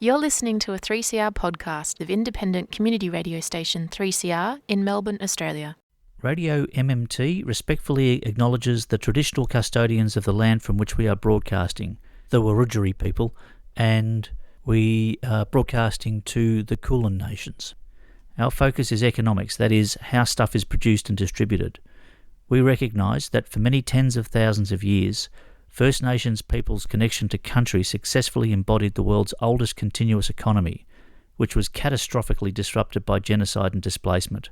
You're listening to a 3CR podcast of independent community radio station 3CR in Melbourne, Australia. Radio MMT respectfully acknowledges the traditional custodians of the land from which we are broadcasting, the Wurundjeri people, and we are broadcasting to the Kulin Nations. Our focus is economics, that is, how stuff is produced and distributed. We recognise that for many tens of thousands of years, First Nations people's connection to country successfully embodied the world's oldest continuous economy, which was catastrophically disrupted by genocide and displacement.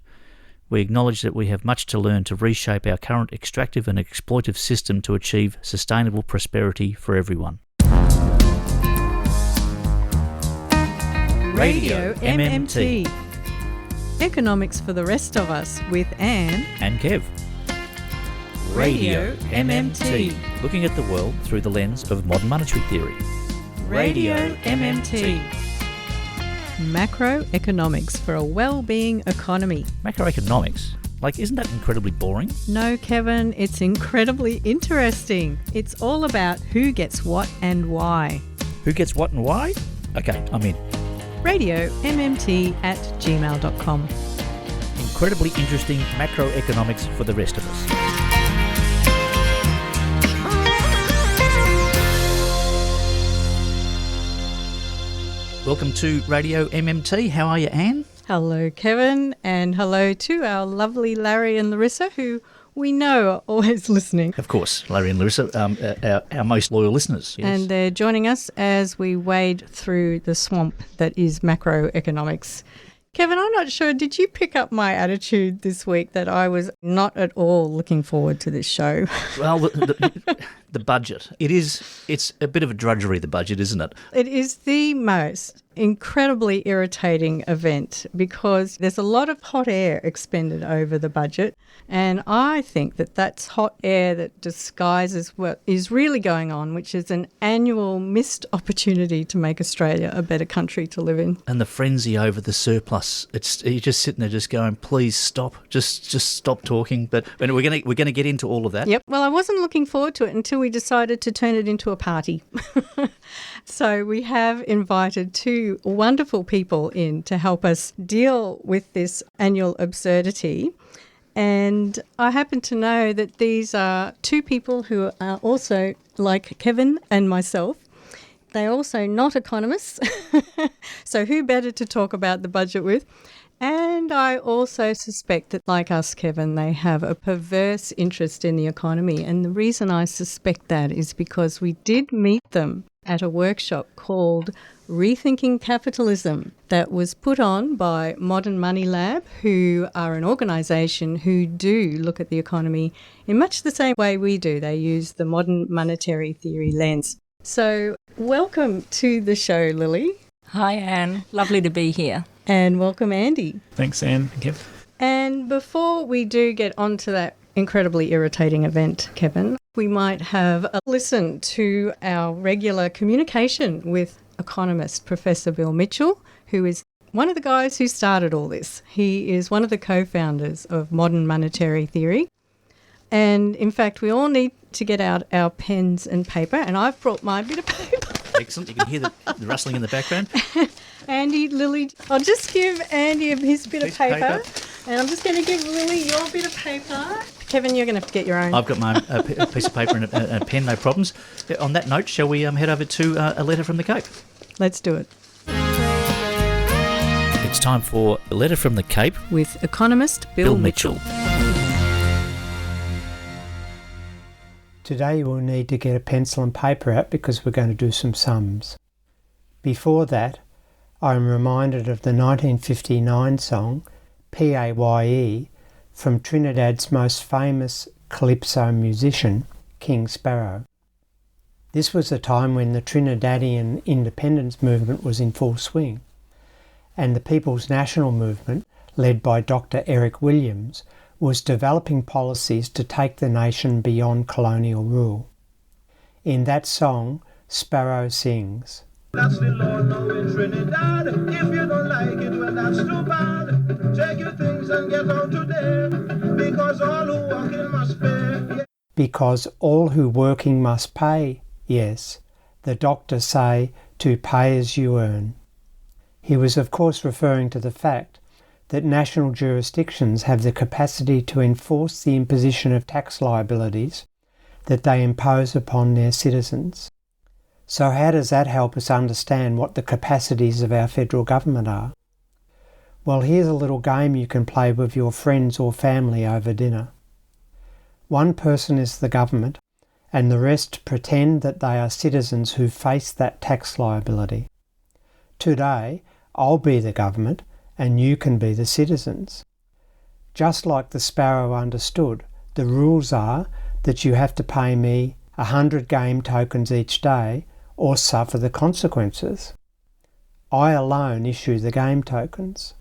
We acknowledge that we have much to learn to reshape our current extractive and exploitive system to achieve sustainable prosperity for everyone. Radio MMT. Economics for the rest of us with Anne and Kev. Radio MMT. Looking at the world through the lens of modern monetary theory. Radio MMT. Macroeconomics for a well-being economy. Macroeconomics? Isn't that incredibly boring? No, Kevin, it's incredibly interesting. It's all about who gets what and why. Who gets what and why? Okay, I'm in. RadioMMT@gmail.com. Incredibly interesting macroeconomics for the rest of us. Welcome to Radio MMT. How are you, Anne? Hello, Kevin, and hello to our lovely Larry and Larissa, who we know are always listening. Of course, Larry and Larissa, our most loyal listeners. Yes. And they're joining us as we wade through the swamp that is macroeconomics. Kevin, I'm not sure, did you pick up my attitude this week that I was not at all looking forward to this show? Well, the budget. It's a bit of a drudgery, the budget, isn't it? It is the most incredibly irritating event because there's a lot of hot air expended over the budget, and I think that that's hot air that disguises what is really going on, which is an annual missed opportunity to make Australia a better country to live in. And the frenzy over the surplus, you're just sitting there just going, please stop, just stop talking. But we're going to get into all of that. Yep. Well, I wasn't looking forward to it until we decided to turn it into a party. So we have invited two wonderful people in to help us deal with this annual absurdity. And I happen to know that these are two people who are also, like Kevin and myself, they're also not economists. So who better to talk about the budget with? And I also suspect that, like us, Kevin, they have a perverse interest in the economy. And the reason I suspect that is because we did meet them at a workshop called Rethinking Capitalism that was put on by Modern Money Lab, who are an organisation who do look at the economy in much the same way we do. They use the modern monetary theory lens. So welcome to the show, Lily. Hi, Anne. Lovely to be here. And welcome, Andy. Thanks, Anne and Kev. And before we do get on to that incredibly irritating event, Kevin, we might have a listen to our regular communication with economist Professor Bill Mitchell, who is one of the guys who started all this. He is one of the co-founders of modern monetary theory. And in fact, we all need to get out our pens and paper, and I've brought my bit of paper. Excellent. You can hear the rustling in the background. Andy, Lily, I'll just give Andy his bit of paper. And I'm just going to give Lily your bit of paper. Kevin, you're going to have to get your own. I've got my piece of paper and a pen, no problems. On that note, shall we head over to a letter from the Cape? Let's do it. It's time for a letter from the Cape with economist Bill Mitchell. Today we'll need to get a pencil and paper out because we're going to do some sums. Before that, I'm reminded of the 1959 song, PAYE, from Trinidad's most famous calypso musician, King Sparrow. This was a time when the Trinidadian independence movement was in full swing, and the People's National Movement, led by Dr. Eric Williams, was developing policies to take the nation beyond colonial rule. In that song, Sparrow sings, "That's the law now in Trinidad. If you don't like it, well, that's too bad. Take your things and get out today, because all who working must pay." Because all who working must pay, yes, the doctors say, to pay as you earn. He was of course referring to the fact that national jurisdictions have the capacity to enforce the imposition of tax liabilities that they impose upon their citizens. So how does that help us understand what the capacities of our federal government are? Well, here's a little game you can play with your friends or family over dinner. One person is the government, and the rest pretend that they are citizens who face that tax liability. Today, I'll be the government, and you can be the citizens. Just like the sparrow understood, the rules are that you have to pay me 100 game tokens each day or suffer the consequences. I alone issue the game tokens.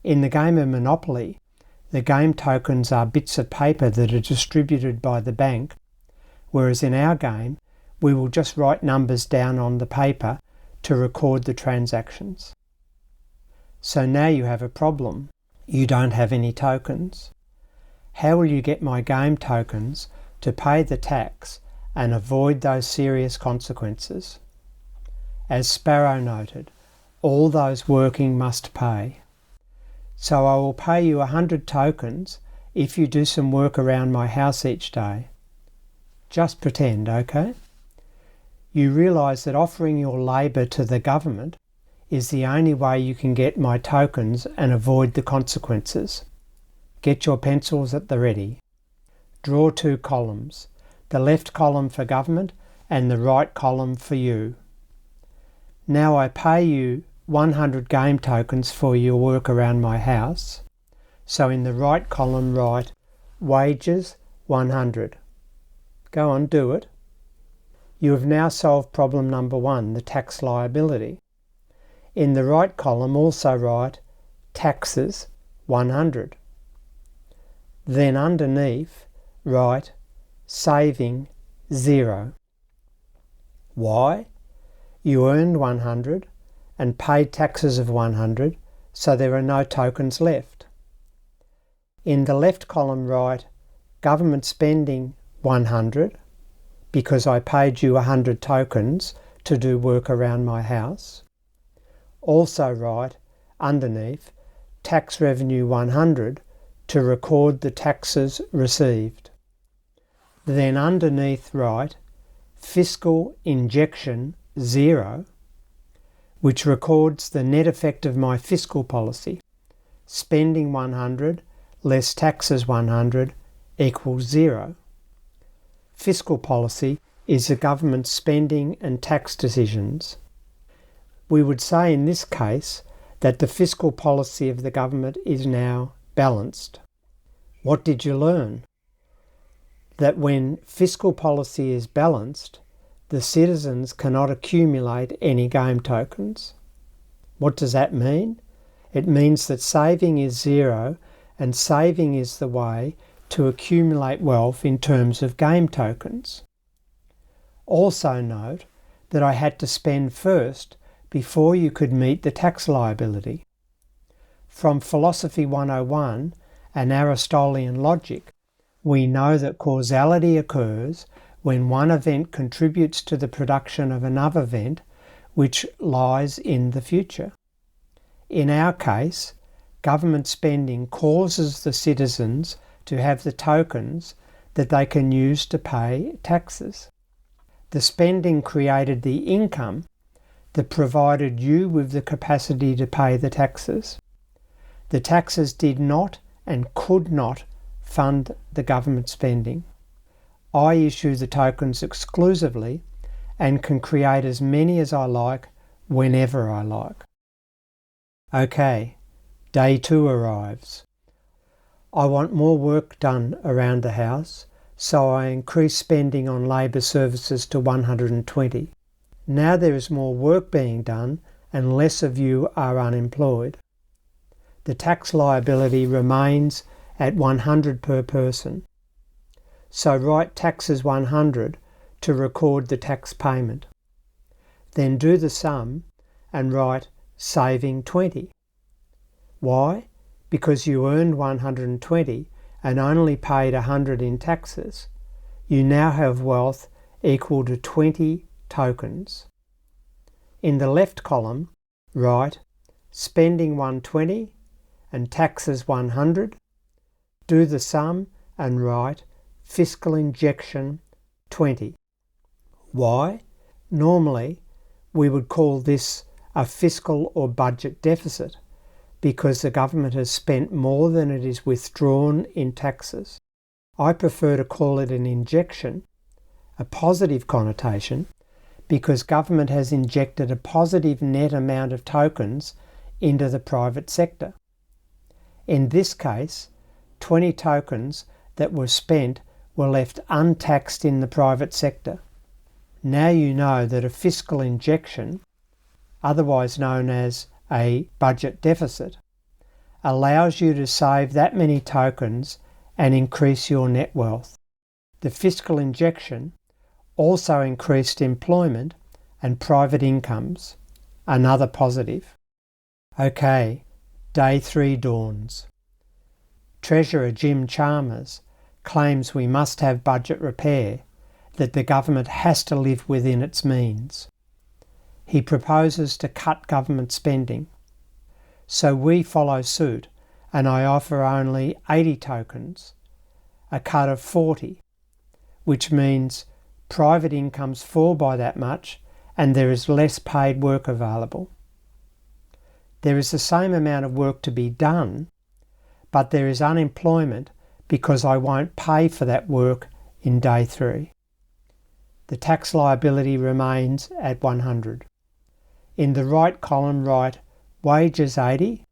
In the game of Monopoly, the game tokens are bits of paper that are distributed by the bank, whereas in our game, we will just write numbers down on the paper to record the transactions. So now you have a problem. You don't have any tokens. How will you get my game tokens to pay the tax and avoid those serious consequences? As Sparrow noted, all those working must pay. So I will pay you 100 tokens if you do some work around my house each day. Just pretend, okay? You realise that offering your labour to the government is the only way you can get my tokens and avoid the consequences. Get your pencils at the ready. Draw 2 columns, the left column for government and the right column for you. Now I pay you 100 game tokens for your work around my house. So in the right column write wages 100. Go on, do it. You have now solved problem number 1, the tax liability. In the right column also write taxes 100. Then underneath write saving 0. Why? You earned 100 and paid taxes of 100, so there are no tokens left. In the left column write government spending 100 because I paid you 100 tokens to do work around my house. Also write underneath tax revenue 100 to record the taxes received. Then underneath write fiscal injection 0, which records the net effect of my fiscal policy. Spending 100 less taxes 100 equals 0. Fiscal policy is the government's spending and tax decisions. We would say in this case that the fiscal policy of the government is now balanced. What did you learn? That when fiscal policy is balanced, the citizens cannot accumulate any game tokens. What does that mean? It means that saving is 0 and saving is the way to accumulate wealth in terms of game tokens. Also note that I had to spend first before you could meet the tax liability. From Philosophy 101 and Aristotelian logic, we know that causality occurs when one event contributes to the production of another event which lies in the future. In our case, government spending causes the citizens to have the tokens that they can use to pay taxes. The spending created the income that provided you with the capacity to pay the taxes. The taxes did not and could not fund the government spending. I issue the tokens exclusively and can create as many as I like whenever I like. Okay, day 2 arrives. I want more work done around the house, so I increase spending on labour services to 120. Now there is more work being done and less of you are unemployed. The tax liability remains at 100 per person. So write taxes 100 to record the tax payment. Then do the sum and write saving 20. Why? Because you earned 120 and only paid 100 in taxes. You now have wealth equal to 20 tokens. In the left column, write spending 120 and taxes 100. Do the sum and write fiscal injection 20. Why? Normally, we would call this a fiscal or budget deficit because the government has spent more than it is withdrawn in taxes. I prefer to call it an injection, a positive connotation, because government has injected a positive net amount of tokens into the private sector. In this case, 20 tokens that were spent were left untaxed in the private sector. Now you know that a fiscal injection, otherwise known as a budget deficit, allows you to save that many tokens and increase your net wealth. The fiscal injection also increased employment and private incomes, another positive. Okay, day 3 dawns. Treasurer Jim Chalmers claims we must have budget repair, that the government has to live within its means. He proposes to cut government spending. So we follow suit and I offer only 80 tokens, a cut of 40, which means private incomes fall by that much and there is less paid work available. There is the same amount of work to be done, but there is unemployment because I won't pay for that work in day 3. The tax liability remains at 100. In the right column write wages 80,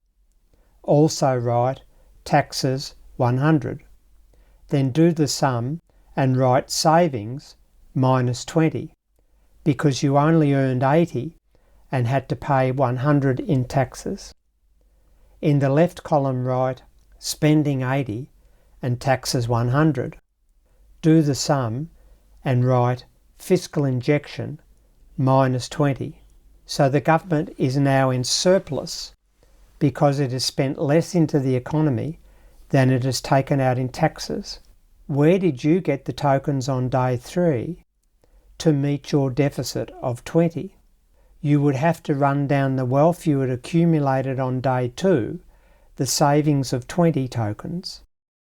also write taxes 100. Then do the sum and write savings minus 20 because you only earned 80 and had to pay 100 in taxes. In the left column write spending 80 and taxes 100. Do the sum and write fiscal injection minus 20. So the government is now in surplus because it has spent less into the economy than it has taken out in taxes. Where did you get the tokens on day 3 to meet your deficit of 20? You would have to run down the wealth you had accumulated on day 2, the savings of 20 tokens.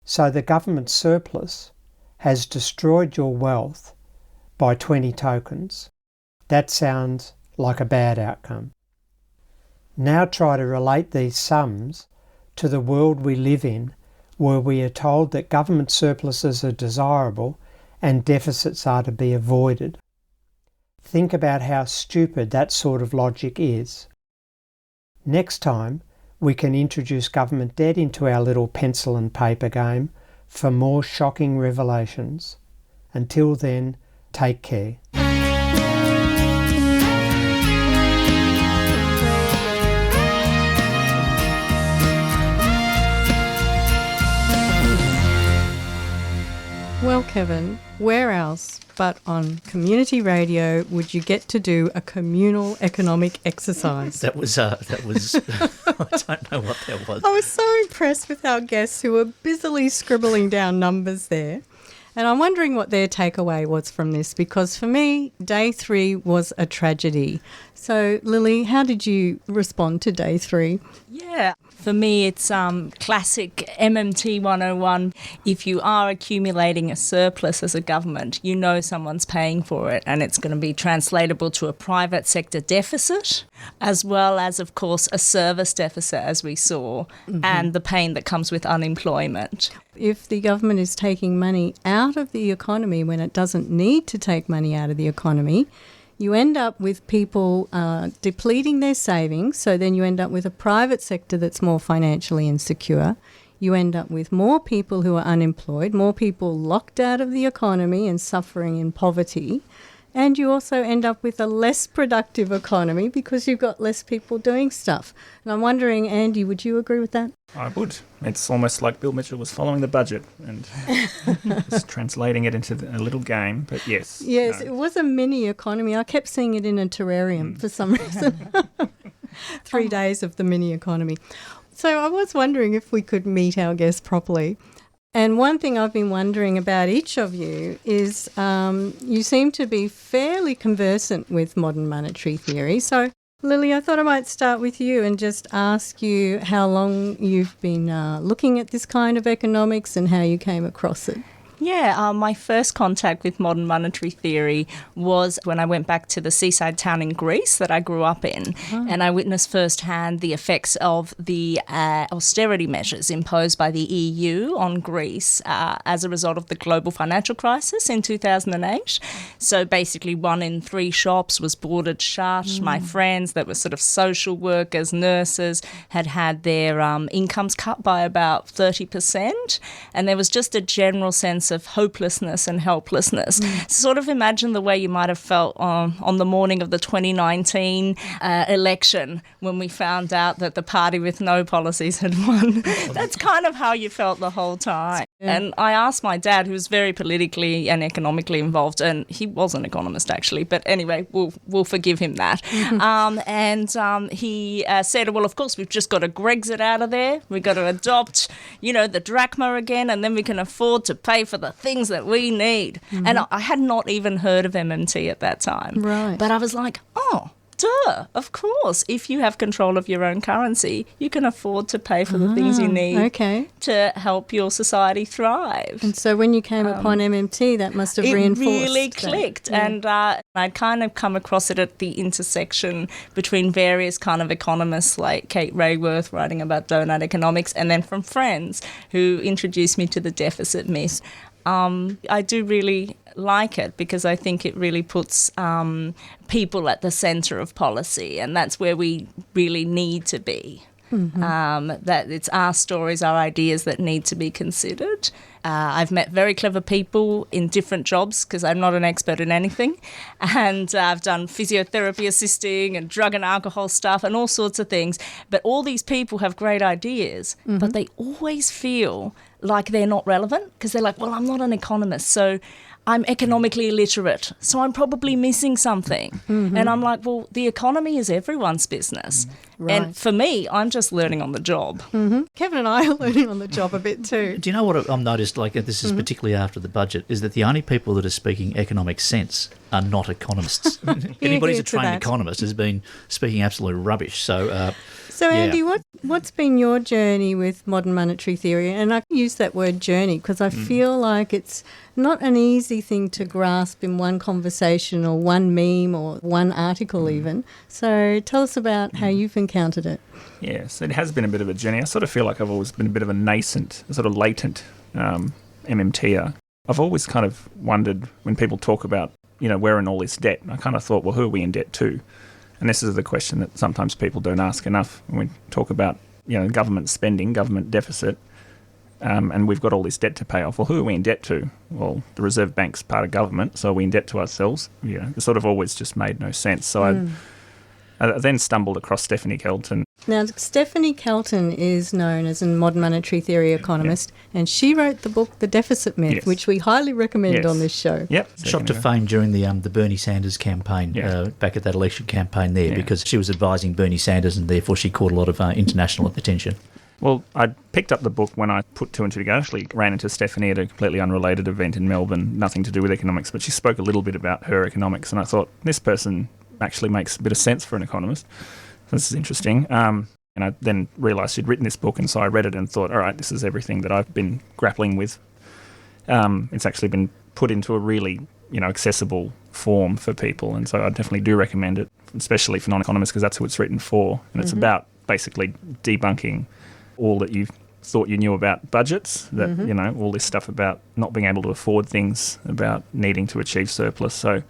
So the government surplus has destroyed your wealth by 20 tokens. That sounds like a bad outcome. Now try to relate these sums to the world we live in, where we are told that government surpluses are desirable and deficits are to be avoided. Think about how stupid that sort of logic is. Next time, we can introduce government debt into our little pencil and paper game for more shocking revelations. Until then, take care. Well, Kevin, where else but on community radio would you get to do a communal economic exercise? That was I don't know what that was. I was so impressed with our guests who were busily scribbling down numbers there. And I'm wondering what their takeaway was from this, because for me, day 3 was a tragedy. So, Lily, how did you respond to day 3? Yeah, for me it's classic MMT 101. If you are accumulating a surplus as a government, you know someone's paying for it, and it's going to be translatable to a private sector deficit, as well as, of course, a service deficit, as we saw, and the pain that comes with unemployment. If the government is taking money out of the economy when it doesn't need to take money out of the economy, you end up with people depleting their savings, so then you end up with a private sector that's more financially insecure. You end up with more people who are unemployed, more people locked out of the economy and suffering in poverty. And you also end up with a less productive economy because you've got less people doing stuff. And I'm wondering, Andy, would you agree with that? I would. It's almost like Bill Mitchell was following the budget and just translating it into a little game, but yes. Yes, it was a mini economy. I kept seeing it in a terrarium for some reason. 3 days of the mini economy. So I was wondering if we could meet our guests properly. And one thing I've been wondering about each of you is you seem to be fairly conversant with modern monetary theory. So Lily, I thought I might start with you and just ask you how long you've been looking at this kind of economics and how you came across it. Yeah, my first contact with modern monetary theory was when I went back to the seaside town in Greece that I grew up in, and I witnessed firsthand the effects of the austerity measures imposed by the EU on Greece as a result of the global financial crisis in 2008. So basically 1 in 3 shops was boarded shut. My friends that were sort of social workers, nurses, had their incomes cut by about 30%, and there was just a general sense of hopelessness and helplessness. Sort of imagine the way you might have felt on the morning of the 2019 election when we found out that the party with no policies had won. That's kind of how you felt the whole time. Yeah. And I asked my dad, who was very politically and economically involved, and he was an economist actually, but anyway, we'll forgive him that. He said, well, of course, we've just got to Grexit out of there. We've got to adopt, the drachma again, and then we can afford to pay for the things that we need. And I had not even heard of MMT at that time. Right. But I was like, oh, duh, of course. If you have control of your own currency, you can afford to pay for the things you need to help your society thrive. And so when you came upon MMT, that must have reinforced. It really clicked. Yeah. And I'd kind of come across it at the intersection between various kind of economists like Kate Raworth writing about donut economics, and then from friends who introduced me to the deficit myth. I do really like it because I think it really puts people at the centre of policy, and that's where we really need to be. That it's our stories, our ideas that need to be considered. I've met very clever people in different jobs because I'm not an expert in anything, and I've done physiotherapy assisting and drug and alcohol stuff and all sorts of things, but all these people have great ideas, but they always feel like they're not relevant because they're like, well, I'm not an economist, so I'm economically illiterate, so I'm probably missing something. And I'm like, well, the economy is everyone's business. Right. And for me, I'm just learning on the job. Kevin and I are learning on the job a bit too. Do you know what I've noticed, like this is particularly after the budget, is that the only people that are speaking economic sense are not economists. Anybody who's a trained economist has been speaking absolute rubbish. So Andy, what's been your journey with modern monetary theory? And I use that word journey because I feel like it's not an easy thing to grasp in one conversation or one meme or one article even. So tell us about how you've encountered it. Yes, it has been a bit of a journey. I sort of feel like I've always been a bit of a nascent, sort of latent MMTer. I've always kind of wondered when people talk about, we're in all this debt. I kind of thought, well, who are we in debt to? And this is the question that sometimes people don't ask enough when we talk about, government spending, government deficit, and we've got all this debt to pay off. Well, who are we in debt to? Well, the Reserve Bank's part of government, so are we in debt to ourselves? It sort of always just made no sense. So I then stumbled across Stephanie Kelton. Now, Stephanie Kelton is known as a modern monetary theory economist, and she wrote the book The Deficit Myth, which we highly recommend on this show. Yep. Shot to fame during the Bernie Sanders campaign, back at that election campaign there, because she was advising Bernie Sanders, and therefore she caught a lot of international attention. Well, I picked up the book when I put 2 and 2 together. I actually ran into Stephanie at a completely unrelated event in Melbourne, nothing to do with economics, but she spoke a little bit about her economics, and I thought, this person actually makes a bit of sense for an economist. This is interesting. And I then realised she'd written this book, and so I read it and thought, all right, this is everything that I've been grappling with. It's actually been put into a really, accessible form for people, and so I definitely do recommend it, especially for non-economists, because that's who it's written for. And it's about basically debunking all that you thought you knew about budgets, that, all this stuff about not being able to afford things, about needing to achieve surplus. So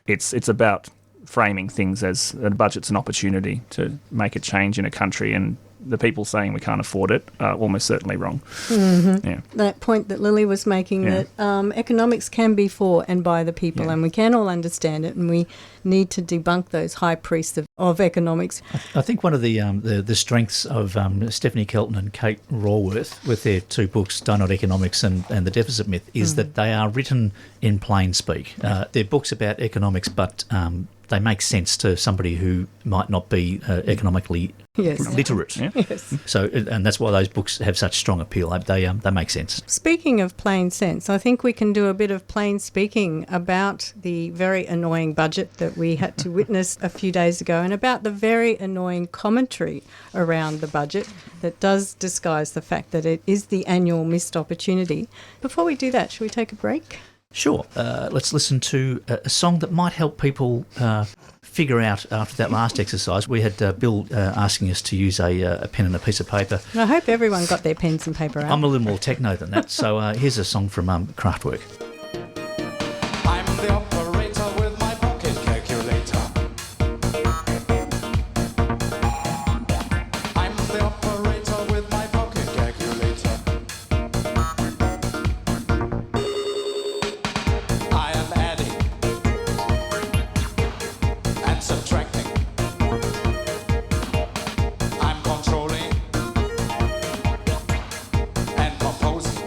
it's about framing things as a budget's an opportunity to make a change in a country, and the people saying we can't afford it are almost certainly wrong. That point that Lily was making, that economics can be for and by the people, and we can all understand it, and we need to debunk those high priests of economics. I think one of the strengths of Stephanie Kelton and Kate Raworth with their 2 books, Donut Economics and The Deficit Myth, is that they are written in plain speak. They're books about economics, but they make sense to somebody who might not be economically literate. So, and that's why those books have such strong appeal. They make sense. Speaking of plain sense, I think we can do a bit of plain speaking about the very annoying budget that that we had to witness a few days ago, and about the very annoying commentary around the budget that does disguise the fact that it is the annual missed opportunity. Before we do that, should we take a break? Sure. Let's listen to a song that might help people figure out after that last exercise. We had Bill asking us to use a pen and a piece of paper. I hope everyone got their pens and paper out. I'm a little more techno than that, so here's a song from Kraftwerk. I'm the operator with my pocket calculator. I'm the operator with my pocket calculator. I am adding and subtracting. I'm controlling and composing.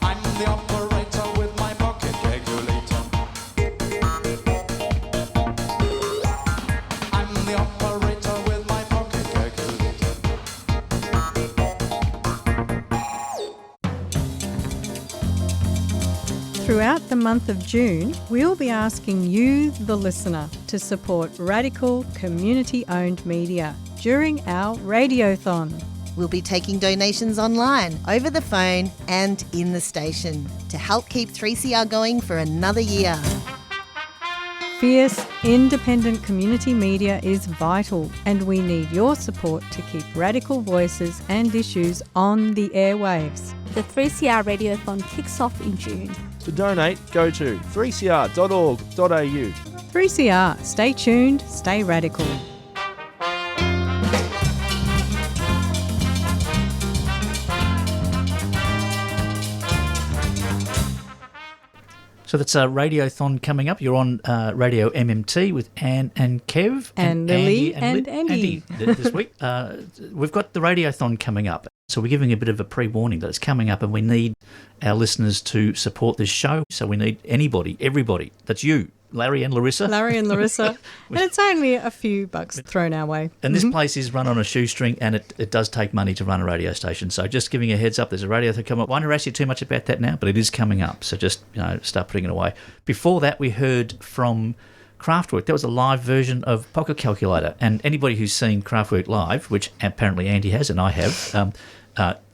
I'm the operator with my pocket calculator. I'm the operator with my pocket calculator. Throughout the month of June, we'll be asking you, the listener, to support radical, community-owned media during our Radiothon. We'll be taking donations online, over the phone and in the station to help keep 3CR going for another year. Fierce, independent community media is vital, and we need your support to keep radical voices and issues on the airwaves. The 3CR Radiothon kicks off in June. To donate, go to 3cr.org.au. 3CR, stay tuned, stay radical. So that's a Radiothon coming up. You're on Radio MMT with Anne and Kev. And Lily and Andy. This week. We've got the Radiothon coming up. So we're giving a bit of a pre-warning that it's coming up, and we need our listeners to support this show. So we need anybody, everybody. That's you, Larry and Larissa. And it's only a few bucks thrown our way. And this place is run on a shoestring, and it does take money to run a radio station. So just giving a heads up, there's a radiothon coming up. I won't harass you too much about that now, but it is coming up. So just start putting it away. Before that, we heard from Kraftwerk. That was a live version of Pocket Calculator. And anybody who's seen Kraftwerk live, which apparently Andy has and I have,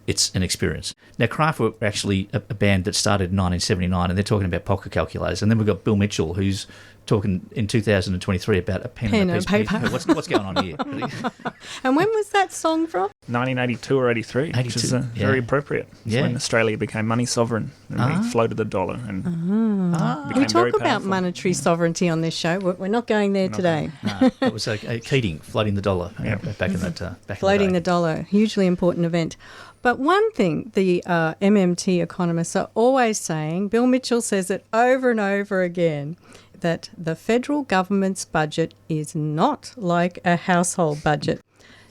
it's an experience. Now, Kraftwerk are actually a band that started in 1979, and they're talking about pocket calculators. And then we've got Bill Mitchell, who's talking in 2023 about a pen and a piece of paper. What's going on here? And when was that song from? 1982 or 83, which is very appropriate. It's when Australia became money sovereign and we floated the dollar. And we talk about monetary sovereignty on this show. We're not going there today. No, it was Keating floating the dollar back in that floating the dollar, hugely important event. But one thing the MMT economists are always saying, Bill Mitchell says it over and over again, that the federal government's budget is not like a household budget.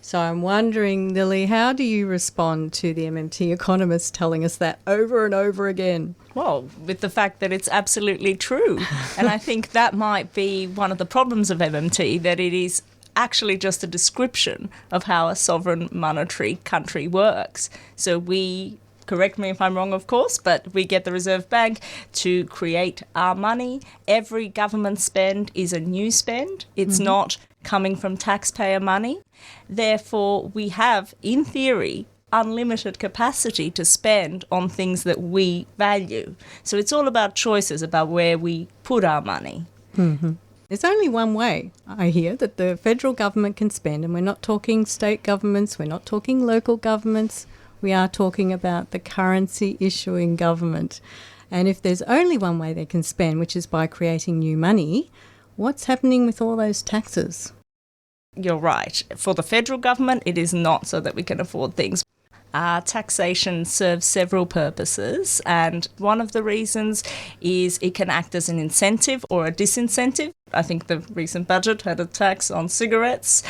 So I'm wondering, Lily, how do you respond to the MMT economists telling us that over and over again? Well, with the fact that it's absolutely true. And I think that might be one of the problems of MMT, that it is actually just a description of how a sovereign monetary country works. So we, correct me if I'm wrong, of course, but we get the Reserve Bank to create our money. Every government spend is a new spend. It's not coming from taxpayer money. Therefore, we have, in theory, unlimited capacity to spend on things that we value. So it's all about choices about where we put our money. There's only one way, I hear, that the federal government can spend, and we're not talking state governments, we're not talking local governments, we are talking about the currency issuing government. And if there's only one way they can spend, which is by creating new money, what's happening with all those taxes? You're right. For the federal government, it is not so that we can afford things. Taxation serves several purposes, and one of the reasons is it can act as an incentive or a disincentive. I think the recent budget had a tax on cigarettes,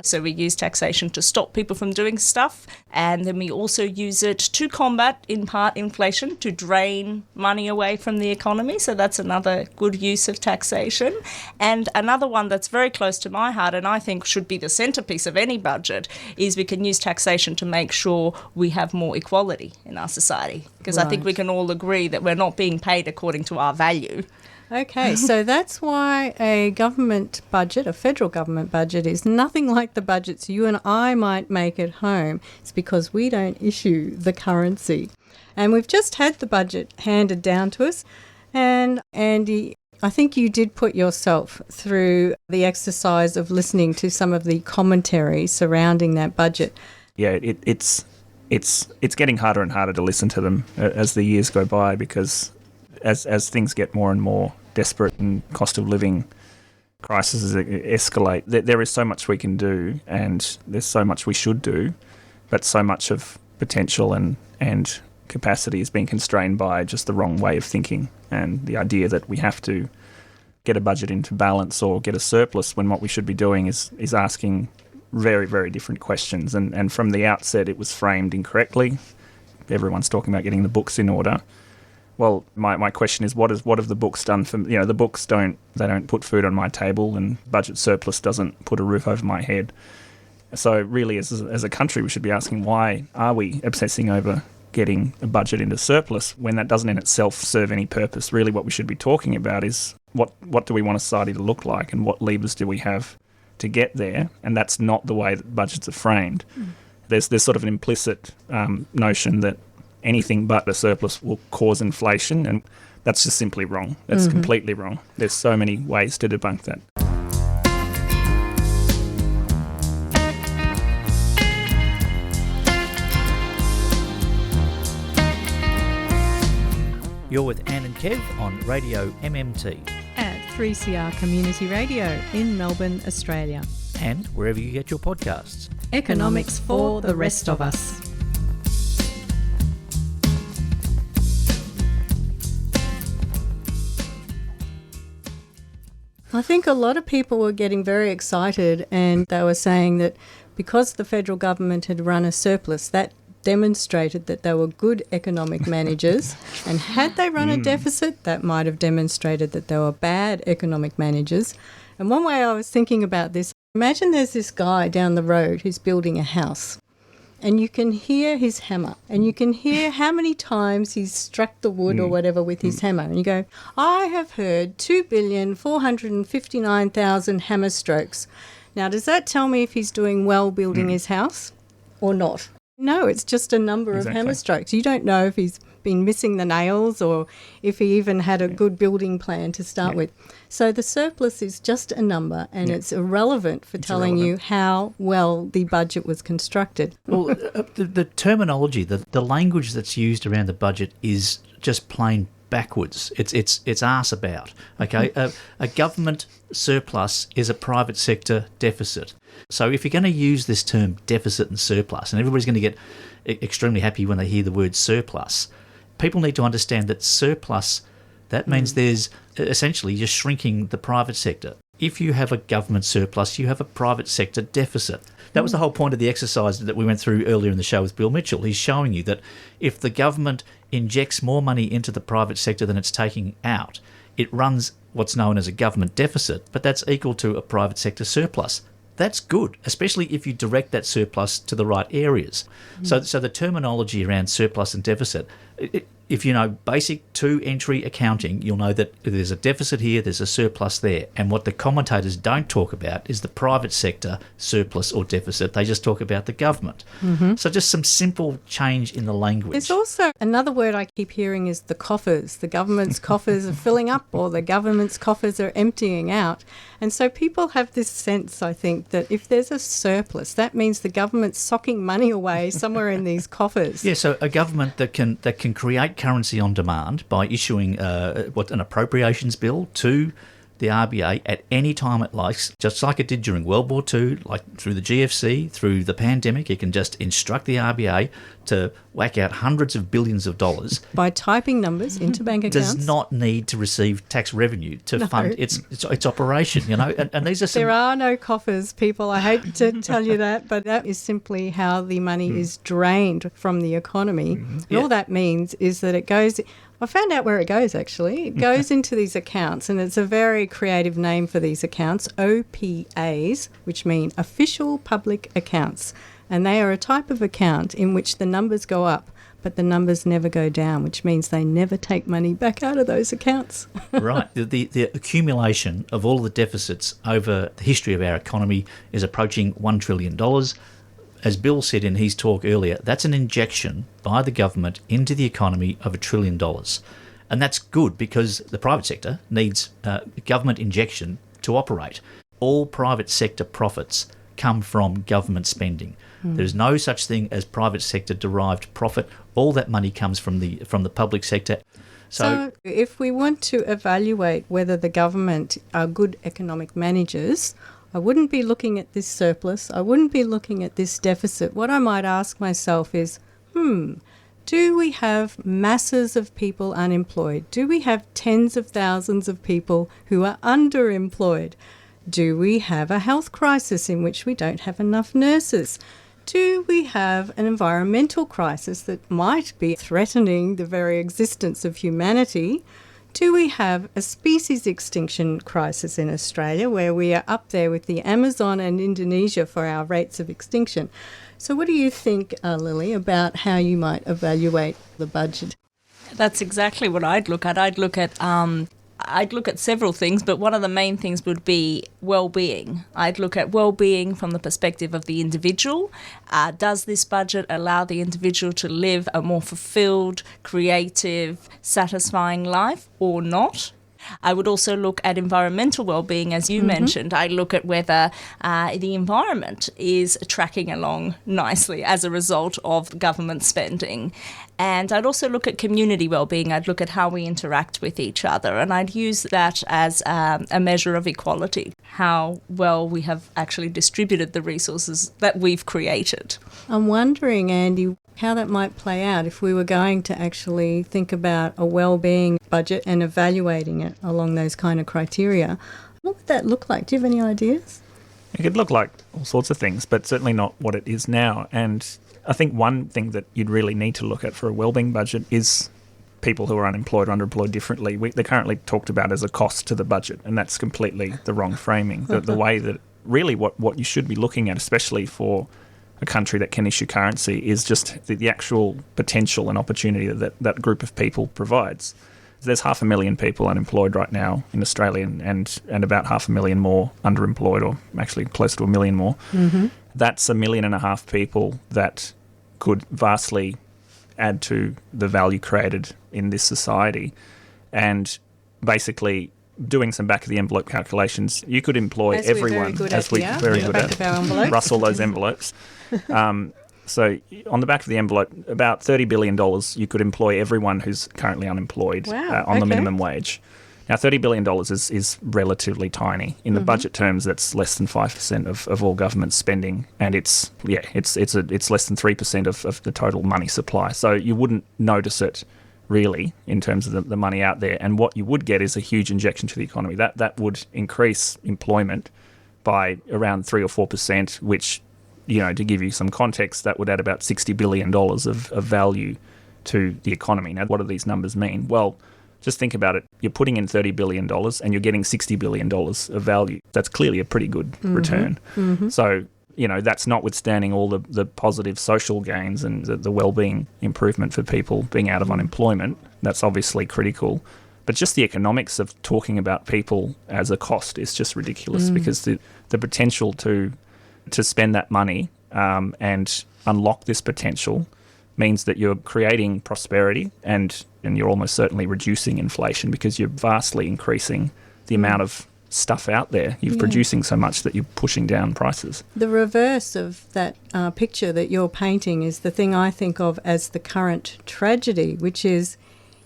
so we use taxation to stop people from doing stuff, and then we also use it to combat, in part, inflation, to drain money away from the economy, so that's another good use of taxation. And another one that's very close to my heart, and I think should be the centrepiece of any budget, is we can use taxation to make sure we have more equality in our society, because I think we can all agree that we're not being paid according to our value. Okay, so that's why a government budget, a federal government budget, is nothing like the budgets you and I might make at home. It's because we don't issue the currency. And we've just had the budget handed down to us. And Andy, I think you did put yourself through the exercise of listening to some of the commentary surrounding that budget. Yeah, it's getting harder and harder to listen to them as the years go by, because as things get more and more desperate and cost of living crises escalate, there is so much we can do, and there's so much we should do, but so much of potential and capacity is being constrained by just the wrong way of thinking, and the idea that we have to get a budget into balance or get a surplus, when what we should be doing is asking very, very different questions. And from the outset, it was framed incorrectly. Everyone's talking about getting the books in order. Well, my question is, what have the books done for me? The books don't put food on my table, and budget surplus doesn't put a roof over my head. So really, as a country, we should be asking, why are we obsessing over getting a budget into surplus when that doesn't in itself serve any purpose? Really, what we should be talking about is what do we want a society to look like, and what levers do we have to get there? And that's not the way that budgets are framed. There's sort of an implicit notion that anything but a surplus will cause inflation, and that's just simply wrong. That's completely wrong. There's so many ways to debunk that. You're with Anne and Kev on Radio MMT. At 3CR Community Radio in Melbourne, Australia. And wherever you get your podcasts. Economics for the rest of us. I think a lot of people were getting very excited, and they were saying that because the federal government had run a surplus, that demonstrated that they were good economic managers, and had they run a deficit, that might have demonstrated that they were bad economic managers. And one way I was thinking about this, imagine there's this guy down the road who's building a house, and you can hear his hammer, and you can hear how many times he's struck the wood or whatever with his hammer. And you go, I have heard 2,459,000 hammer strokes. Now, does that tell me if he's doing well building his house or not? No, it's just a number of hammer strokes. You don't know if he's been missing the nails or if he even had a good building plan to start with. So the surplus is just a number, and it's irrelevant for telling you how well the budget was constructed. Well, the terminology, the language that's used around the budget is just plain backwards. It's arse about. Okay, a government surplus is a private sector deficit. So if you're going to use this term deficit and surplus, and everybody's going to get extremely happy when they hear the word surplus, people need to understand that surplus, that means there's essentially you're shrinking the private sector. If you have a government surplus, you have a private sector deficit. That was the whole point of the exercise that we went through earlier in the show with Bill Mitchell. He's showing you that if the government injects more money into the private sector than it's taking out, it runs what's known as a government deficit, but that's equal to a private sector surplus. That's good, especially if you direct that surplus to the right areas. So the terminology around surplus and deficit, if you know basic two-entry accounting, you'll know that there's a deficit here, there's a surplus there. And what the commentators don't talk about is the private sector surplus or deficit. They just talk about the government. So just some simple change in the language. There's also another word I keep hearing is the coffers. The government's coffers are filling up, or the government's coffers are emptying out. And so people have this sense, I think, that if there's a surplus, that means the government's socking money away somewhere in these coffers. Yeah, so a government that can create currency on demand by issuing an appropriations bill to the RBA at any time it likes, just like it did during World War II, like through the GFC, through the pandemic. It can just instruct the RBA to whack out hundreds of billions of dollars. By typing numbers into bank accounts. Does not need to receive tax revenue to fund its operation, you know. And these are some... There are no coffers, people. I hate to tell you that, but that is simply how the money is drained from the economy. And all that means is that it goes... I found out where it goes, actually. It goes into these accounts, and it's a very creative name for these accounts, OPAs, which mean official public accounts. And they are a type of account in which the numbers go up but the numbers never go down, which means they never take money back out of those accounts. Right. The accumulation of all the deficits over the history of our economy is approaching $1 trillion. As Bill said in his talk earlier, that's an injection by the government into the economy of $1 trillion. And that's good because the private sector needs government injection to operate. All private sector profits come from government spending. There's no such thing as private sector derived profit. All that money comes from the public sector. So if we want to evaluate whether the government are good economic managers, I wouldn't be looking at this surplus. I wouldn't be looking at this deficit. What I might ask myself is, do we have masses of people unemployed? Do we have tens of thousands of people who are underemployed? Do we have a health crisis in which we don't have enough nurses? Do we have an environmental crisis that might be threatening the very existence of humanity? Do we have a species extinction crisis in Australia where we are up there with the Amazon and Indonesia for our rates of extinction? So what do you think, Lily, about how you might evaluate the budget? That's exactly what I'd look at. I'd look at several things, but one of the main things would be well-being. I'd look at well-being from the perspective of the individual. Does this budget allow the individual to live a more fulfilled, creative, satisfying life or not? I would also look at environmental well-being, as you mentioned. I look at whether the environment is tracking along nicely as a result of government spending. And I'd also look at community well-being. I'd look at how we interact with each other, and I'd use that as a measure of equality, how well we have actually distributed the resources that we've created. I'm wondering, Andy, how that might play out if we were going to actually think about a well-being budget and evaluating it along those kind of criteria. What would that look like? Do you have any ideas? It could look like all sorts of things, but certainly not what it is now. And I think one thing that you'd really need to look at for a wellbeing budget is people who are unemployed or underemployed differently. They're currently talked about as a cost to the budget, and that's completely the wrong framing. The way that really what you should be looking at, especially for a country that can issue currency, is just the actual potential and opportunity that group of people provides. There's 500,000 people unemployed right now in Australia and about 500,000 more underemployed, or actually close to 1 million more. That's 1.5 million people that could vastly add to the value created in this society. And basically, doing some back-of-the-envelope calculations, you could employ everyone. As we're very good at. Rustle those envelopes. So on the back of the envelope, about $30 billion, you could employ everyone who's currently unemployed on the minimum wage. Now, $30 billion is relatively tiny. In the budget terms, that's less than 5% of all government spending, and it's less than 3% of the total money supply. So you wouldn't notice it really in terms of the money out there. And what you would get is a huge injection to the economy. That would increase employment by around 3 or 4%, which, to give you some context, that would add about $60 billion of value to the economy. Now, what do these numbers mean? Well, just think about it. You're putting in $30 billion and you're getting $60 billion of value. That's clearly a pretty good return. So, that's notwithstanding all the positive social gains and the well-being improvement for people being out of unemployment. That's obviously critical. But just the economics of talking about people as a cost is just ridiculous, because the potential to spend that money and unlock this potential means that you're creating prosperity and you're almost certainly reducing inflation, because you're vastly increasing the amount of stuff out there. You're producing so much that you're pushing down prices. The reverse of that picture that you're painting is the thing I think of as the current tragedy, which is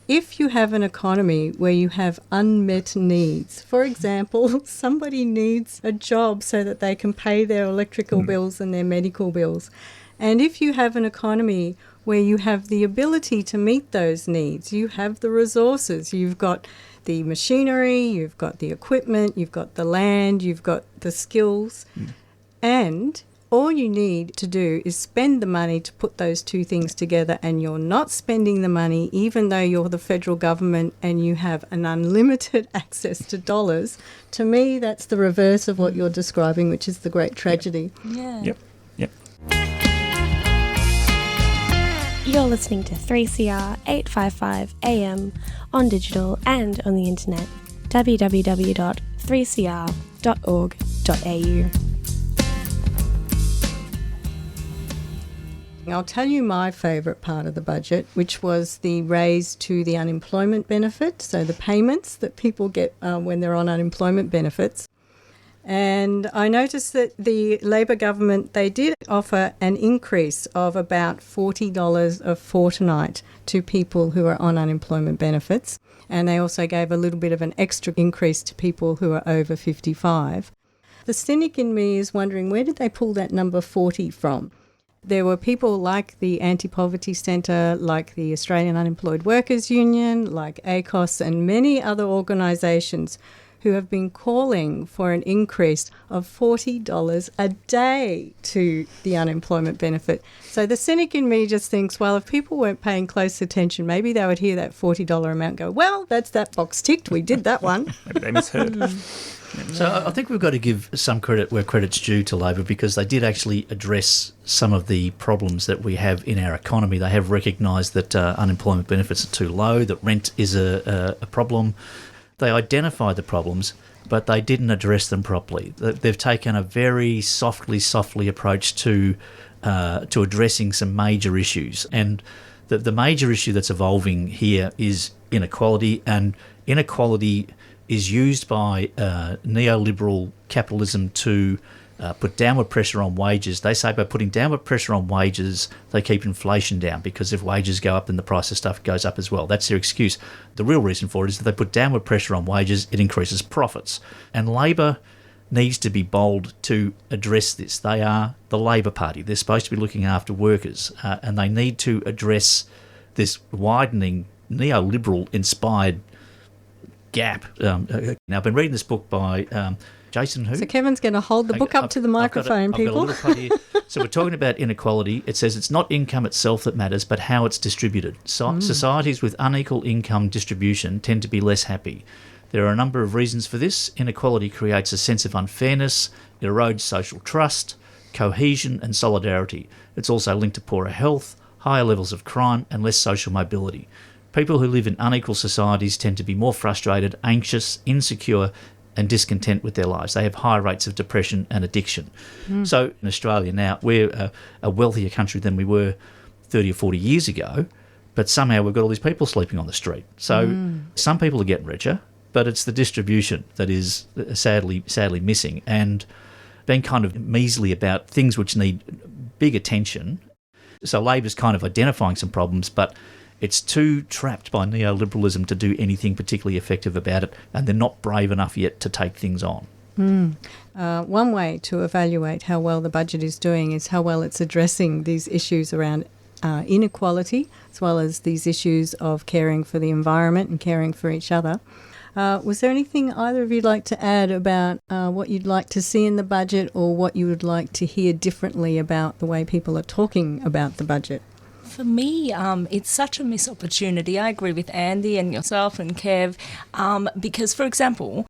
if you have an economy where you have unmet needs, for example, somebody needs a job so that they can pay their electrical bills and their medical bills. And if you have an economy where you have the ability to meet those needs, you have the resources, you've got the machinery, you've got the equipment, you've got the land, you've got the skills, and all you need to do is spend the money to put those two things together, and you're not spending the money even though you're the federal government and you have an unlimited access to dollars. To me, that's the reverse of what you're describing, which is the great tragedy. Yep. You're listening to 3CR 855 AM on digital and on the internet. www.3cr.org.au. I'll tell you my favourite part of the budget, which was the raise to the unemployment benefit, so the payments that people get when they're on unemployment benefits. And I noticed that the Labor government, they did offer an increase of about $40 a fortnight to people who are on unemployment benefits. And they also gave a little bit of an extra increase to people who are over 55. The cynic in me is wondering, where did they pull that number 40 from? There were people like the Anti-Poverty Centre, like the Australian Unemployed Workers Union, like ACOS and many other organisations who have been calling for an increase of $40 a day to the unemployment benefit. So the cynic in me just thinks, well, if people weren't paying close attention, maybe they would hear that $40 amount and go, well, that's that box ticked, we did that one. Maybe they misheard. So I think we've got to give some credit where credit's due to Labor, because they did actually address some of the problems that we have in our economy. They have recognised that unemployment benefits are too low, that rent is a problem. They identified the problems, but they didn't address them properly. They've taken a very softly approach to addressing some major issues. And the major issue that's evolving here is inequality, and inequality is used by neoliberal capitalism to put downward pressure on wages. They say by putting downward pressure on wages, they keep inflation down, because if wages go up, then the price of stuff goes up as well. That's their excuse. The real reason for it is that they put downward pressure on wages, it increases profits. And Labor needs to be bold to address this. They are the Labor Party. They're supposed to be looking after workers, and they need to address this widening neoliberal-inspired gap. Now, I've been reading this book by Jason who? So Kevin's going to hold the book up to the microphone, people. I've got a little here. So we're talking about inequality. It says it's not income itself that matters, but how it's distributed. Societies with unequal income distribution tend to be less happy. There are a number of reasons for this. Inequality creates a sense of unfairness, it erodes social trust, cohesion and solidarity. It's also linked to poorer health, higher levels of crime and less social mobility. People who live in unequal societies tend to be more frustrated, anxious, insecure and discontent with their lives. They have high rates of depression and addiction. So in Australia now, we're a wealthier country than we were 30 or 40 years ago, but somehow we've got all these people sleeping on the street. So some people are getting richer, but it's the distribution that is sadly missing, and being kind of measly about things which need big attention. So Labor's kind of identifying some problems, but it's too trapped by neoliberalism to do anything particularly effective about it, and they're not brave enough yet to take things on. One way to evaluate how well the budget is doing is how well it's addressing these issues around inequality, as well as these issues of caring for the environment and caring for each other. Was there anything either of you'd like to add about what you'd like to see in the budget, or what you would like to hear differently about the way people are talking about the budget? For me, it's such a missed opportunity. I agree with Andy and yourself and Kev, because, for example,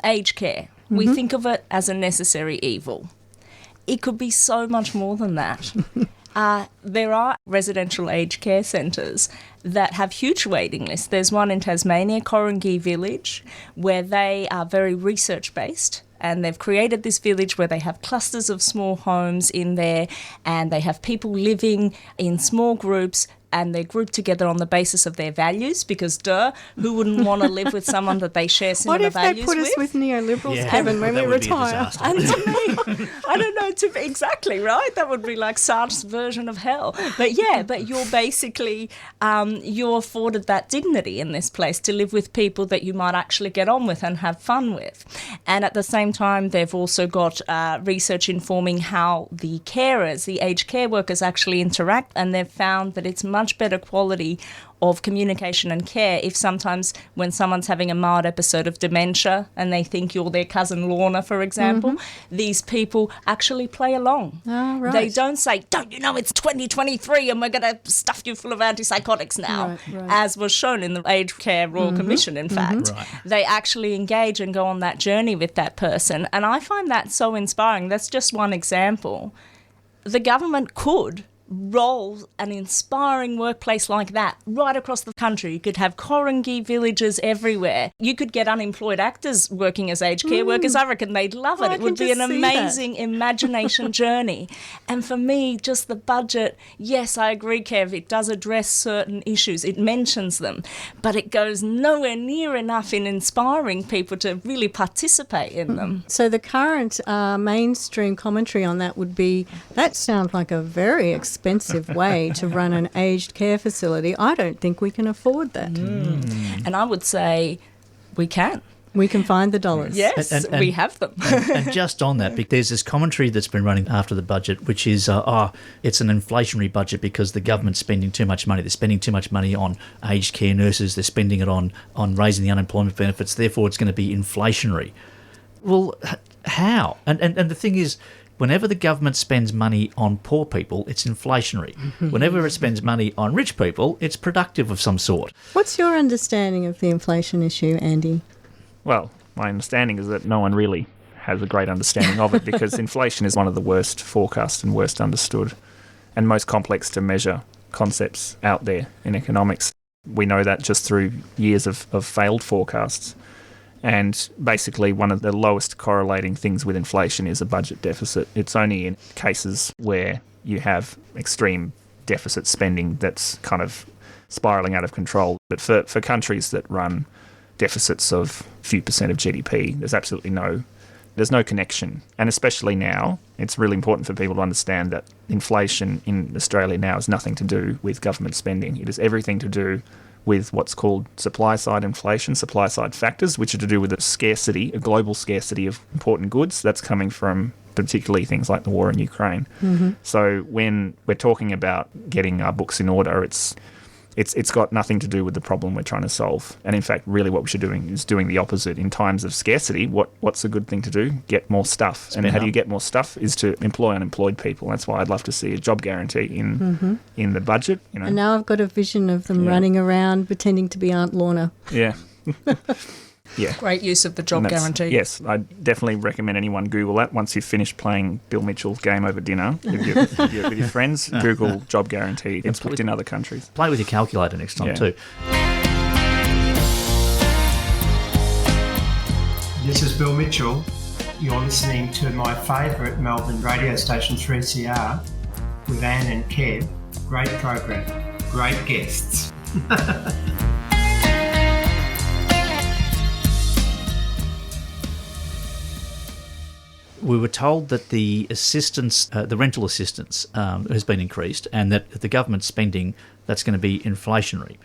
aged care, we think of it as a necessary evil. It could be so much more than that. There are residential aged care centres that have huge waiting lists. There's one in Tasmania, Korangi Village, where they are very research-based, and they've created this village where they have clusters of small homes in there, and they have people living in small groups, and they're grouped together on the basis of their values, because who wouldn't want to live with someone that they share similar values with? What if they put us with neoliberals, Kevin, when we retire? And to me, I don't know, exactly, right? That would be like Sartre's version of hell. But yeah, but you're basically, you're afforded that dignity in this place to live with people that you might actually get on with and have fun with. And at the same time, they've also got research informing how the carers, the aged care workers actually interact, and they've found that it's much better quality of communication and care if sometimes when someone's having a mild episode of dementia and they think you're their cousin Lorna, for example, these people actually play along. Oh, right. They don't say, don't you know it's 2023 and we're going to stuff you full of antipsychotics now, as was shown in the Aged Care Royal Commission, in fact. Right. They actually engage and go on that journey with that person. And I find that so inspiring. That's just one example. The government could roll an inspiring workplace like that right across the country. You could have Korangi villages everywhere. You could get unemployed actors working as aged care workers. I reckon they'd love it. It would be an amazing imagination journey. And for me, just the budget, yes, I agree, Kev, it does address certain issues. It mentions them, but it goes nowhere near enough in inspiring people to really participate in them. So the current mainstream commentary on that would be, that sounds like a very expensive way to run an aged care facility. I don't think we can afford that. And I would say we can. We can find the dollars. Yes, and we have them. And just on that, there's this commentary that's been running after the budget, which is, it's an inflationary budget because the government's spending too much money. They're spending too much money on aged care nurses. They're spending it on raising the unemployment benefits. Therefore, it's going to be inflationary. Well, how? And the thing is, whenever the government spends money on poor people, it's inflationary. Whenever it spends money on rich people, it's productive of some sort. What's your understanding of the inflation issue, Andy? Well, my understanding is that no one really has a great understanding of it because inflation is one of the worst forecast and worst understood and most complex to measure concepts out there in economics. We know that just through years of failed forecasts. And basically one of the lowest correlating things with inflation is a budget deficit. It's only in cases where you have extreme deficit spending that's kind of spiralling out of control. But for countries that run deficits of a few percent of GDP, there's no connection. And especially now, it's really important for people to understand that inflation in Australia now has nothing to do with government spending. It has everything to do with what's called supply-side inflation, supply-side factors, which are to do with a global scarcity of important goods. That's coming from particularly things like the war in Ukraine. So when we're talking about getting our books in order, it's got nothing to do with the problem we're trying to solve. And in fact, really what we should be doing is doing the opposite. In times of scarcity, what's a good thing to do? Get more stuff. And how do you get more stuff? Is to employ unemployed people. That's why I'd love to see a job guarantee in the budget. And now I've got a vision of them running around pretending to be Aunt Lorna. Yeah. Yeah. Great use of the job guarantee. Yes, I definitely recommend anyone Google that. Once you've finished playing Bill Mitchell's game over dinner with your friends, Google job guarantee. It's worked in other countries. Play with your calculator next time too. This is Bill Mitchell. You're listening to my favourite Melbourne radio station, 3CR, with Anne and Kev. Great program, great guests. We were told that the assistance, the rental assistance, has been increased, and that the government spending, that's going to be inflationary.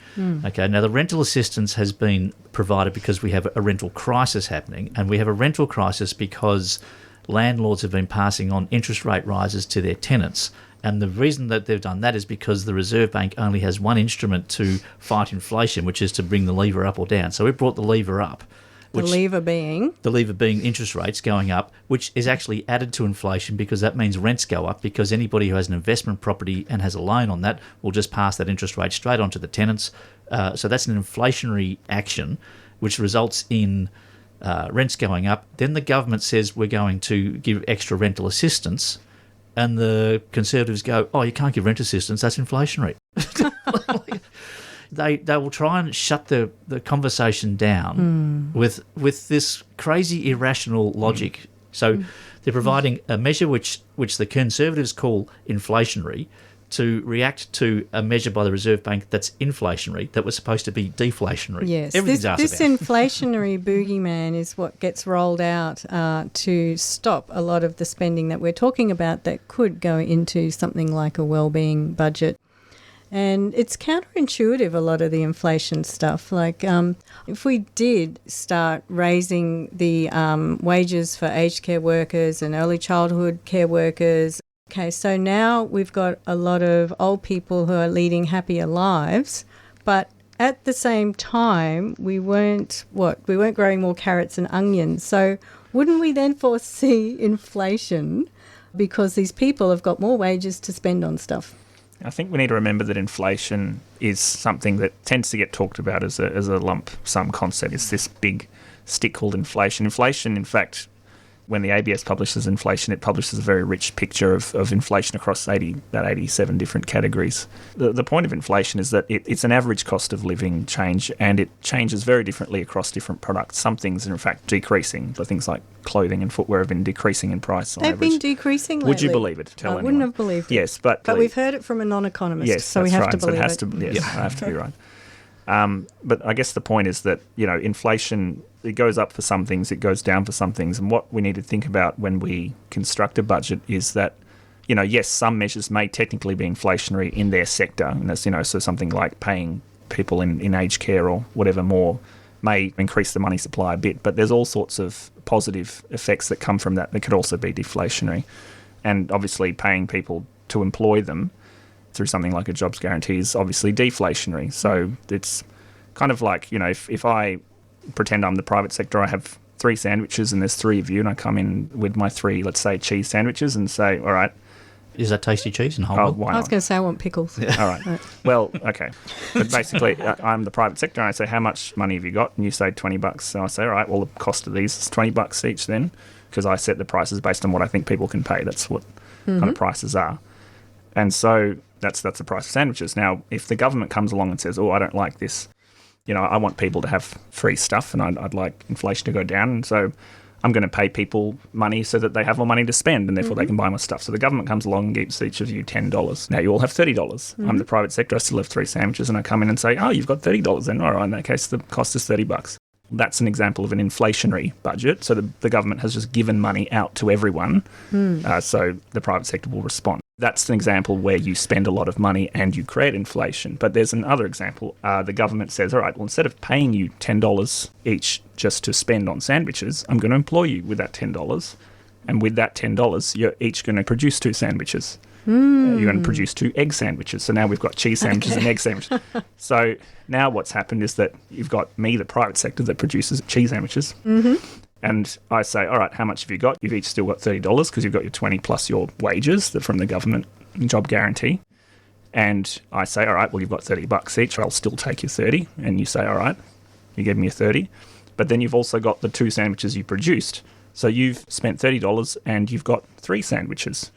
Okay, now the rental assistance has been provided because we have a rental crisis happening, and we have a rental crisis because landlords have been passing on interest rate rises to their tenants. And the reason that they've done that is because the Reserve Bank only has one instrument to fight inflation, which is to bring the lever up or down. So it brought the lever up. The lever being interest rates going up, which is actually added to inflation because that means rents go up, because anybody who has an investment property and has a loan on that will just pass that interest rate straight on to the tenants. So that's an inflationary action, which results in rents going up. Then the government says we're going to give extra rental assistance, and the Conservatives go, oh, you can't give rent assistance, that's inflationary. They will try and shut the conversation down with this crazy irrational logic. So they're providing a measure which the Conservatives call inflationary to react to a measure by the Reserve Bank that's inflationary, that was supposed to be deflationary. Yes, everything's this inflationary boogeyman is what gets rolled out to stop a lot of the spending that we're talking about that could go into something like a wellbeing budget. And it's counterintuitive, a lot of the inflation stuff. Like if we did start raising the wages for aged care workers and early childhood care workers, okay, so now we've got a lot of old people who are leading happier lives, but at the same time we weren't growing more carrots and onions. So wouldn't we then foresee inflation because these people have got more wages to spend on stuff? I think we need to remember that inflation is something that tends to get talked about as a lump sum concept. It's this big stick called inflation. Inflation, in fact, when the ABS publishes inflation, it publishes a very rich picture of inflation across 87 different categories. The point of inflation is that it's an average cost of living change, and it changes very differently across different products. Some things are in fact decreasing. So things like clothing and footwear have been decreasing in price on They've average. been decreasing lately. Would you believe it? I wouldn't have believed it. Yes, but we've heard it from a non-economist, yes, so we have to believe it. Yes, I have to be right. But I guess the point is that, inflation, it goes up for some things, it goes down for some things. And what we need to think about when we construct a budget is that, yes, some measures may technically be inflationary in their sector. And that's, so something like paying people in aged care or whatever more may increase the money supply a bit. But there's all sorts of positive effects that come from that could also be deflationary. And obviously paying people to employ them through something like a jobs guarantee is obviously deflationary. So it's kind of like, if I pretend I'm the private sector, I have 3 sandwiches and there's 3 of you, and I come in with my 3, let's say, cheese sandwiches and say, all right. Is that tasty cheese and whole milk? Why I was going to say I want pickles. All right. Well, okay. But basically, I'm the private sector, and I say, how much money have you got? And you say $20. So I say, all right, well, the cost of these is $20 each then, because I set the prices based on what I think people can pay. That's what kind of prices are. And so that's the price of sandwiches. Now, if the government comes along and says, oh, I don't like this, I want people to have free stuff and I'd like inflation to go down, and so I'm going to pay people money so that they have more money to spend and therefore they can buy more stuff. So the government comes along and gives each of you $10. Now you all have $30. I'm the private sector, I still have 3 sandwiches, and I come in and say, oh, you've got $30 then. All right, in that case, the cost is $30. That's an example of an inflationary budget. So the government has just given money out to everyone, so the private sector will respond. That's an example where you spend a lot of money and you create inflation. But there's another example. The government says, all right, well, instead of paying you $10 each just to spend on sandwiches, I'm going to employ you with that $10. And with that $10, you're each going to produce 2 sandwiches. You're going to produce 2 egg sandwiches. So now we've got cheese sandwiches and egg sandwiches. So now what's happened is that you've got me, the private sector, that produces cheese sandwiches. And I say, all right, how much have you got? You've each still got $30 because you've got your 20 plus your wages from the government job guarantee. And I say, all right, well, you've got $30 each. I'll still take your 30. And you say, all right, you give me a 30. But then you've also got the 2 sandwiches you produced. So you've spent $30 and you've got 3 sandwiches.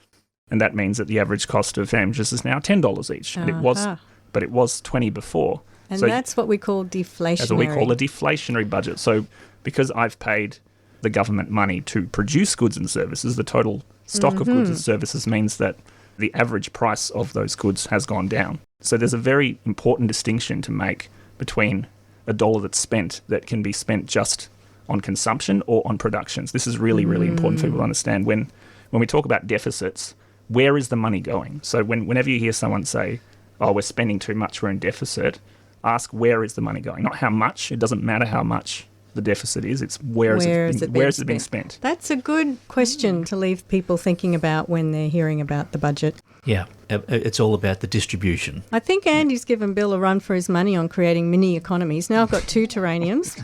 And that means that the average cost of sandwiches is now $10 each. And it was 20 before. And so that's what we call deflationary. That's what we call a deflationary budget. So because I've paid the government money to produce goods and services, the total stock of goods and services means that the average price of those goods has gone down. So there's a very important distinction to make between a dollar that's spent that can be spent just on consumption or on productions. This is really, really important for people to understand. When we talk about deficits, where is the money going? So whenever you hear someone say, oh, we're spending too much, we're in deficit, ask where is the money going? Not how much. It doesn't matter how much the deficit is. It's where is it being spent? That's a good question to leave people thinking about when they're hearing about the budget. Yeah, it's all about the distribution. I think Andy's given Bill a run for his money on creating mini economies. Now I've got 2 terraniums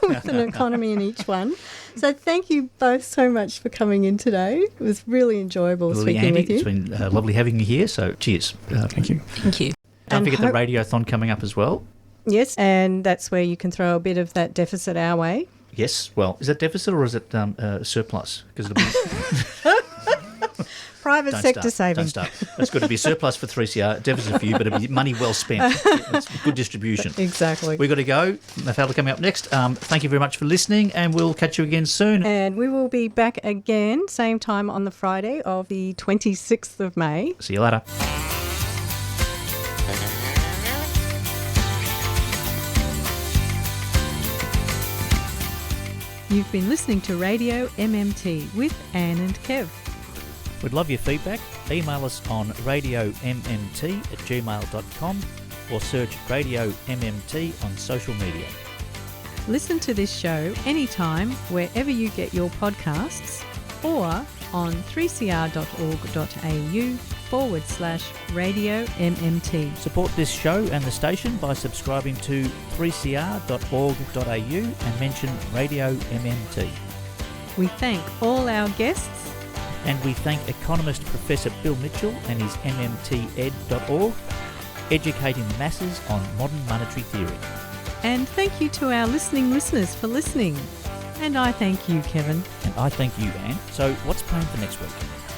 with an economy in each one. So thank you both so much for coming in today. It was really enjoyable speaking with you. It's been lovely having you here, so cheers. Thank you. Thank you. Don't forget the radiothon coming up as well. Yes, and that's where you can throw a bit of that deficit our way. Yes, well, is it deficit or is it surplus? Because it'll be private sector savings. Don't start. It's got to be surplus for 3CR, deficit for you, but it'll be money well spent. It's good distribution. Exactly. We've got to go. Mafalda coming up next. Thank you very much for listening, and we'll catch you again soon. And we will be back again, same time on the Friday of the 26th of May. See you later. You've been listening to Radio MMT with Anne and Kev. We'd love your feedback. Email us on radiommt@gmail.com or search Radio MMT on social media. Listen to this show anytime wherever you get your podcasts or on 3cr.org.au/Radio MMT. Support this show and the station by subscribing to 3cr.org.au and mention Radio MMT. We thank all our guests. And we thank economist Professor Bill Mitchell and his MMTed.org, educating the masses on modern monetary theory. And thank you to our listeners for listening. And I thank you, Kevin. And I thank you, Anne. So what's planned for next week?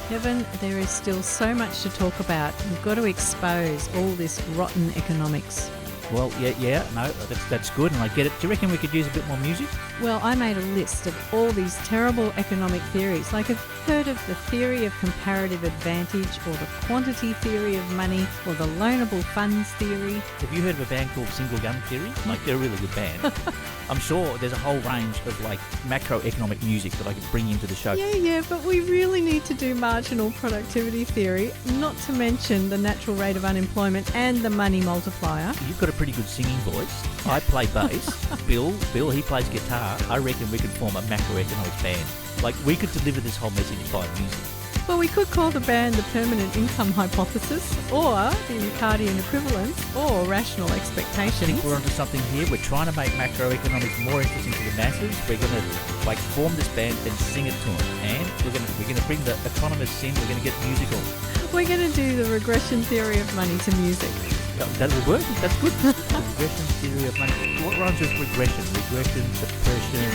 Kevin, there is still so much to talk about. We've got to expose all this rotten economics. Well, no, that's good, and I get it. Do you reckon we could use a bit more music? Well, I made a list of all these terrible economic theories. Like, I've heard of the theory of comparative advantage, or the quantity theory of money, or the loanable funds theory. Have you heard of a band called Single Gun Theory? Like, they're a really good band. I'm sure there's a whole range of, like, macroeconomic music that I could bring into the show. Yeah, but we really need to do marginal productivity theory, not to mention the natural rate of unemployment and the money multiplier. You've got a pretty good singing voice. I play bass. Bill, he plays guitar. I reckon we could form a macroeconomics band. Like, we could deliver this whole message by music. Well, we could call the band the permanent income hypothesis, or the Ricardian equivalence, or rational expectations. I think we're onto something here. We're trying to make macroeconomics more interesting to the masses. We're going to form this band and sing it to them. And we're going to bring the economists in. We're going to get musical. We're going to do the regression theory of money to music. That will work. That's good. The regression theory of money. What rhymes with regression? Regression, suppression,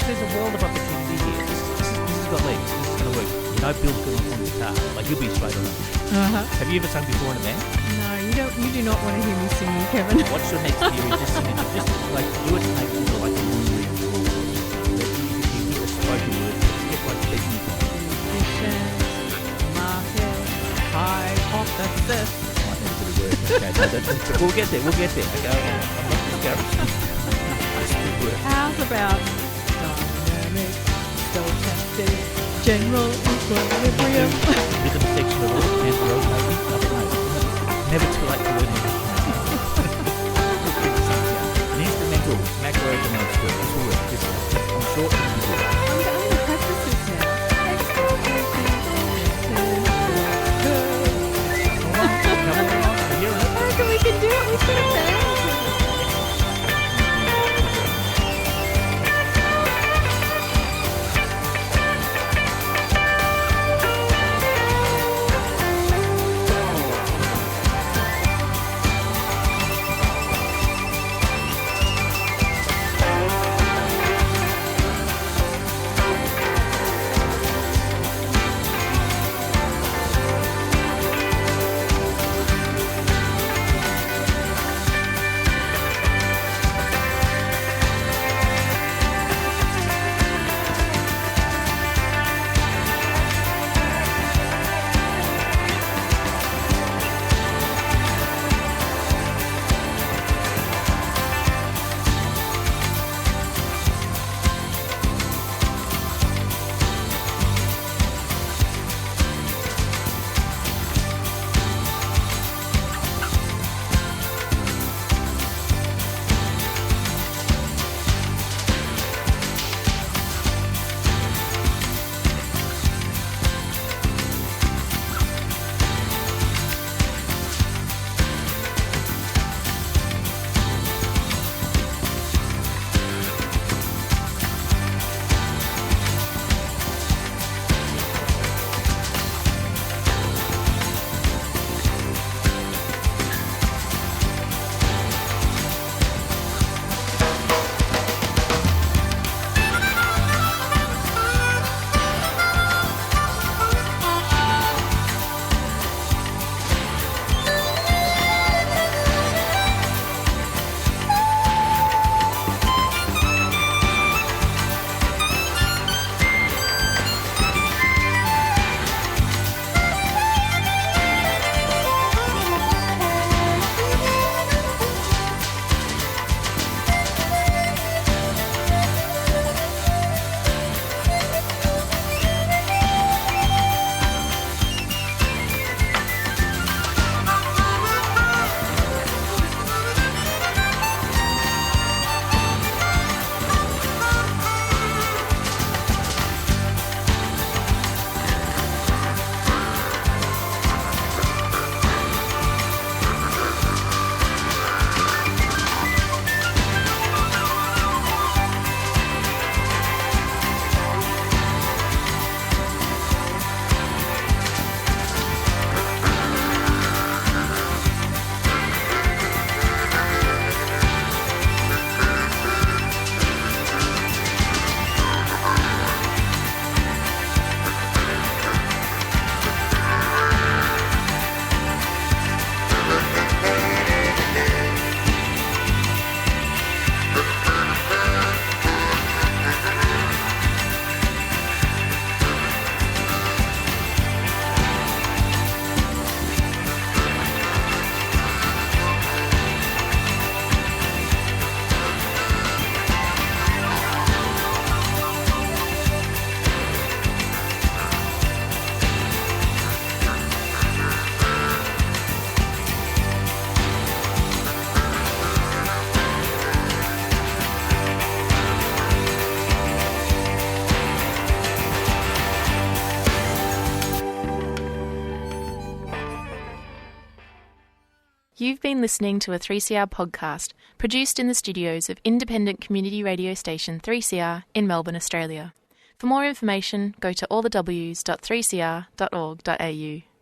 there's a world of opportunity here. This has got legs. This is going to work. You know Bill's good on guitar. Like, he'll be straight on. Have you ever sung before in a band? No, you do not want to hear me singing, Kevin. What's your next theory? Just sing it. Just like do it and make it like a movie. You do a spoken word. Get like technique on. Market, hypothesis. Okay, so we'll get there. Okay, I'm not discouraged. How's about dynamic, stochastic, general equilibrium? Rhythm section of all and rotating. Never too late to learn English. An instrumental macroeconomics group. This will work. I'm sure it will work. I'm going to practice this now. We can do it. We could have been. You've been listening to a 3CR podcast produced in the studios of independent community radio station 3CR in Melbourne, Australia. For more information, go to allthews.3cr.org.au.